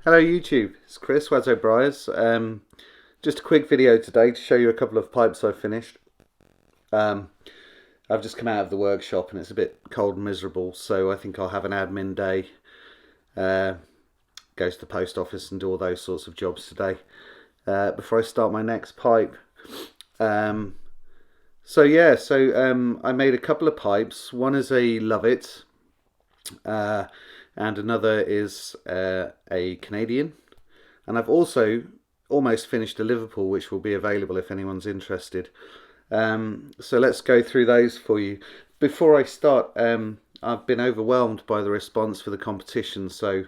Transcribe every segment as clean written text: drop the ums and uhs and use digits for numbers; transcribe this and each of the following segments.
Hello YouTube, it's Chris, Wazzo Briars. Just a quick video today to show you a couple of pipes I've finished. Um, I've just come out of the workshop and it's a bit cold and miserable, so I think I'll have an admin day. Go to the post office and do all those sorts of jobs today before I start my next pipe. I made a couple of pipes. One is a Love It. And another is a Canadian. And I've also almost finished a Liverpool, which will be available if anyone's interested. So let's go through those for you. Before I start, I've been overwhelmed by the response for the competition, so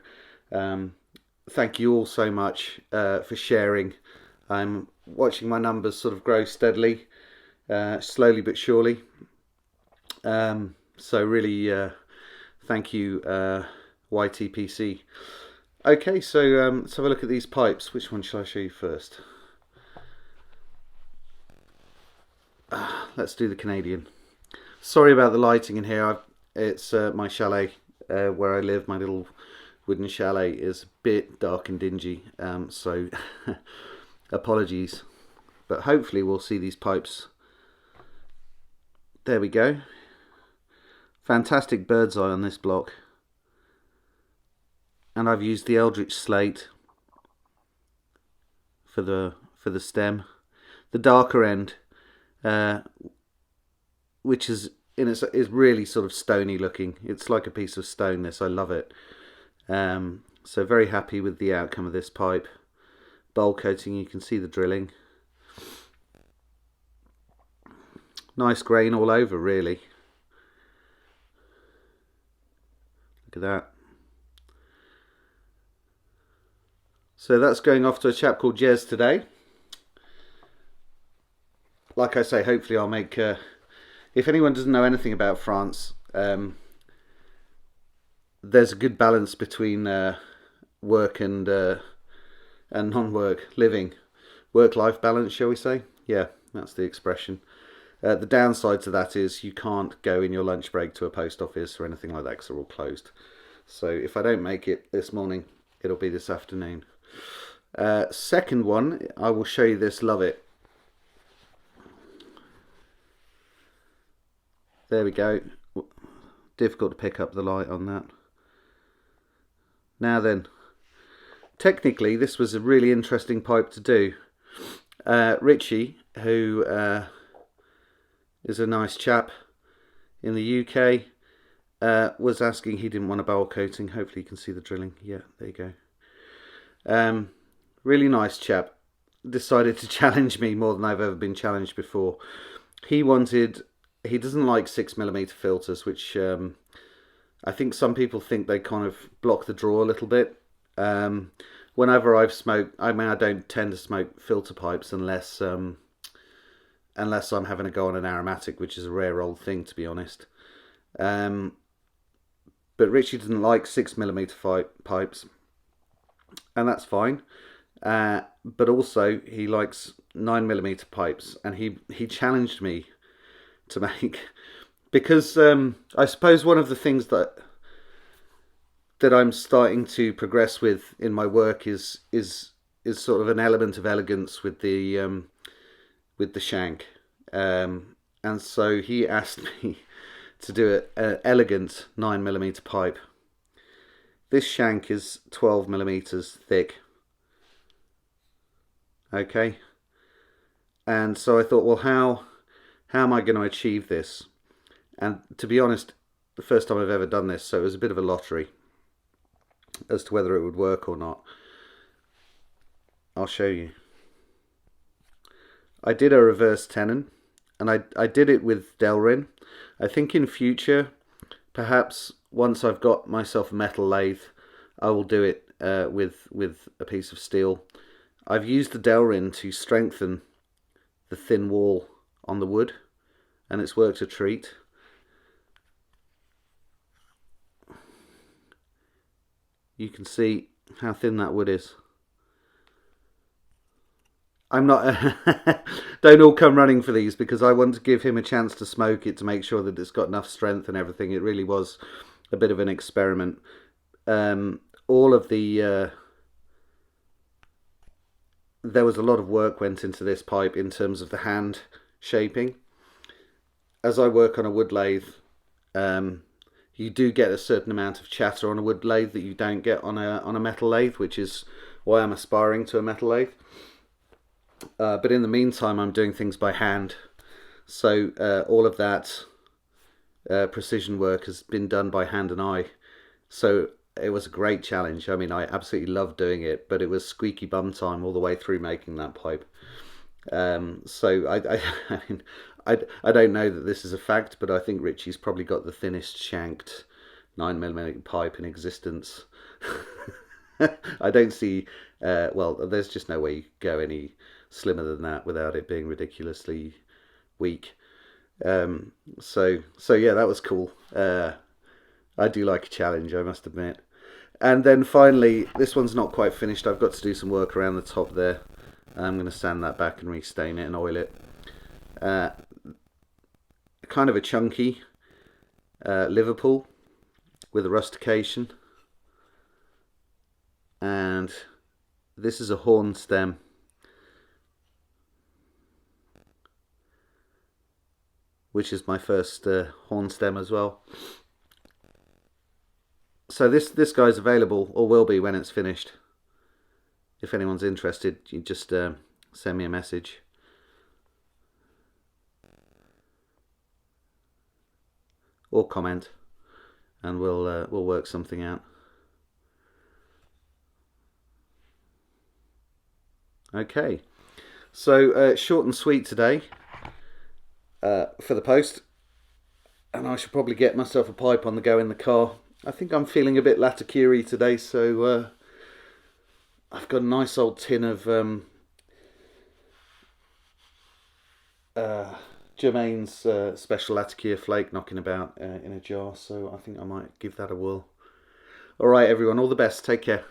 thank you all so much for sharing. I'm watching my numbers sort of grow steadily, slowly but surely. So really, thank you, YTPC. Okay, so let's have a look at these pipes. Which one shall I show you first? Let's do the Canadian. Sorry about the lighting in here. It's my chalet where I live. My little wooden chalet is a bit dark and dingy, so apologies. But hopefully we'll see these pipes. There we go. Fantastic bird's eye on this block. And I've used the Eldritch slate for the stem. The darker end, which is really sort of stony looking. It's like a piece of stone. This, I love it. So very happy with the outcome of this pipe. Bowl coating, you can see the drilling. Nice grain all over, really. Look at that. So that's going off to a chap called Jez today. Like I say, hopefully I'll make... if anyone doesn't know anything about France, there's a good balance between work and non-work living. Work-life balance, shall we say? Yeah, that's the expression. The downside to that is you can't go in your lunch break to a post office or anything like that because they're all closed. So if I don't make it this morning, it'll be this afternoon. Second one, I will show you this Love It. There we go. Difficult to pick up the light on that. Now then, technically this was a really interesting pipe to do. Richie, who is a nice chap in the UK, was asking, he didn't want a bowl coating. Hopefully you can see the drilling. Yeah, there you go. Really nice chap. Decided to challenge me more than I've ever been challenged before. He doesn't like 6mm filters, which I think some people think they kind of block the draw a little bit. Whenever I've smoked, I don't tend to smoke filter pipes unless I'm having a go on an aromatic, which is a rare old thing, to be honest. But Richie didn't like 6mm pipes, and that's fine. But also he likes 9mm pipes, and he challenged me to make, because I suppose one of the things that I'm starting to progress with in my work is sort of an element of elegance with the shank, and so he asked me to do an elegant 9mm pipe. This shank is 12mm thick. Okay, and so I thought, well, how am I going to achieve this? And to be honest, the first time I've ever done this, so it was a bit of a lottery as to whether it would work or not. I'll show you. I did a reverse tenon, and I did it with Delrin. I think in future, perhaps once I've got myself a metal lathe, I will do it with a piece of steel. I've used the Delrin to strengthen the thin wall on the wood, and it's worked a treat. You can see how thin that wood is. I'm not... don't all come running for these, because I want to give him a chance to smoke it to make sure that it's got enough strength and everything. It really was a bit of an experiment. All of the there was a lot of work went into this pipe in terms of the hand shaping. As I work on a wood lathe, you do get a certain amount of chatter on a wood lathe that you don't get on a metal lathe, which is why I'm aspiring to a metal lathe. But in the meantime, I'm doing things by hand. So all of that precision work has been done by hand and eye. So it was a great challenge. I mean, I absolutely loved doing it, but it was squeaky bum time all the way through making that pipe. So I mean, I don't know that this is a fact, but I think Ritchie's probably got the thinnest shanked 9mm pipe in existence. I don't see, well, there's just no way you could go any slimmer than that without it being ridiculously weak. So yeah, that was cool. I do like a challenge, I must admit. And then finally, this one's not quite finished. I've got to do some work around the top there. I'm going to sand that back and restain it and oil it. Kind of a chunky Liverpool with a rustication. And this is a horn stem. Which is my first horn stem as well. So this guy's available, or will be when it's finished. If anyone's interested, you just send me a message. Or comment, and we'll work something out. Okay, so short and sweet today for the post, and I should probably get myself a pipe on the go in the car. I think I'm feeling a bit Latakiri today, so I've got a nice old tin of Germain's special Latakia flake knocking about in a jar, so I think I might give that a whirl. Alright everyone, all the best, take care.